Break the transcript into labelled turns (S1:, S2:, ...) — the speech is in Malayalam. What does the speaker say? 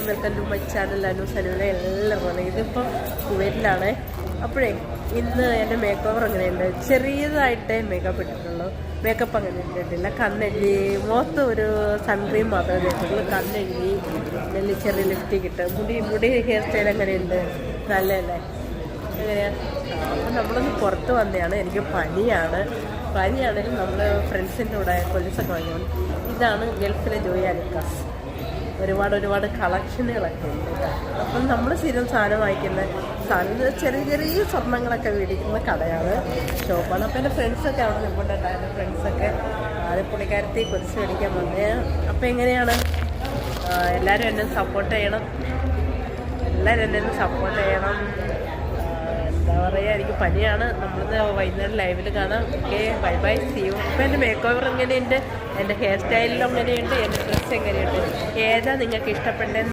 S1: വെൽക്കം ടു മൈ ചാനൽ അനുസനുവിനെ എല്ലാവരും. ഇതിപ്പോൾ കുവൈറ്റിലാണ്. അപ്പോഴേ ഇന്ന് എൻ്റെ മേക്ക് ഓവർ അങ്ങനെയുണ്ട്. ചെറിയതായിട്ടേ മേക്കപ്പ് ഇട്ടിട്ടുള്ളൂ. മേക്കപ്പ് അങ്ങനെ ഇട്ടിട്ടില്ല. കണ്ണെഴുതി മുഖത്ത് ഒരു സൺക്രീം മാത്രമേ തേച്ചിട്ടുള്ളൂ. കണ്ണെഴുതി നല്ല ചെറിയ ലിപ്സ്റ്റിക് ഇട്ട് മുടി ഹെയർ സ്റ്റൈൽ എങ്ങനെയുണ്ട്? നല്ലതല്ലേ? എങ്ങനെയാണ്? അപ്പം നമ്മളൊന്ന് പുറത്ത് വന്നതാണ്. എനിക്ക് പനിയാണെങ്കിലും നമ്മൾ ഫ്രണ്ട്സിൻ്റെ കൂടെ കൊലുസൊക്കെ വാങ്ങിയാണ്. ഇതാണ് ഗൾഫിലെ ജോയി അലുക്കാസ്. ഒരുപാട് കളക്ഷനുകളൊക്കെ ഉണ്ട്. അപ്പം നമ്മൾ സ്ഥിരം സാധനം വാങ്ങിക്കുന്ന ചെറിയ സ്വർണ്ണങ്ങളൊക്കെ മേടിക്കുന്ന കടയാണ്, ഷോപ്പാണ്. അപ്പോൾ എൻ്റെ ഫ്രണ്ട്സൊക്കെ അവിടെ നിൽപ്പുണ്ടായിരുന്നു. ഫ്രണ്ട്സൊക്കെ അത് പുള്ളിക്കാരത്തി കൊലുസ് മേടിക്കാൻ വന്നേ. അപ്പോൾ എങ്ങനെയാണ്? എല്ലാവരും എന്നെ സപ്പോർട്ട് ചെയ്യണം. എന്താ പറയുക, എനിക്ക് പനിയാണ്. നമ്മളിത് വൈകുന്നേരം ലൈവിൽ കാണാം. Okay, bye bye, see you. ഇപ്പോൾ എൻ്റെ മേക്ക് ഓവർ എങ്ങനെയുണ്ട്, എൻ്റെ ഹെയർ സ്റ്റൈലിലും എങ്ങനെയുണ്ട്, എൻ്റെ ഡ്രസ്സ് എങ്ങനെയുണ്ട്, ഏതാ നിങ്ങൾക്ക് ഇഷ്ടപ്പെട്ടത്?